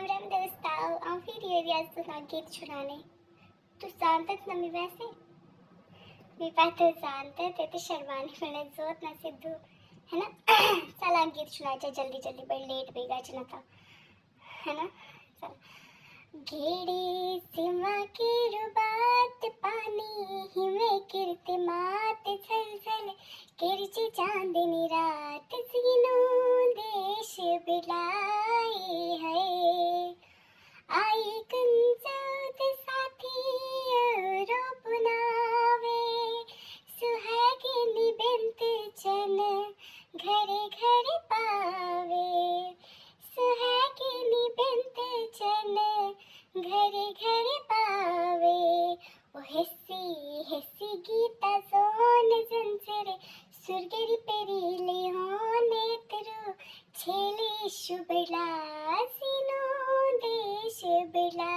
राम दोस्ताओ, आओ फिर ये रियाज तुला गीत सुनाने. तू जानतच ना मी वैसे मी पाहते जानते ते तो शर्माने मैंने जोत ना सिद्धू है ना. चला गीत सुनायचा जल्दी जल्दी भाई लेट बेगायचे नका है ना. चला. घेड़ी सीमा की रुबात पानी हिमे कीर्ति मात झल झल किरची चांदनी रात सीनो देश बिलाए है आई कंजूत साथी रोप नावे सुहागिनी बेंत चन घरे घरे पावे सुहागिनी बेंत चन घरे घरे पावे ओ हेसी हेसी गीता जोन जंजरे सुरगेरी पेरीले होने तरु छेले शुबला सीनो देश बिला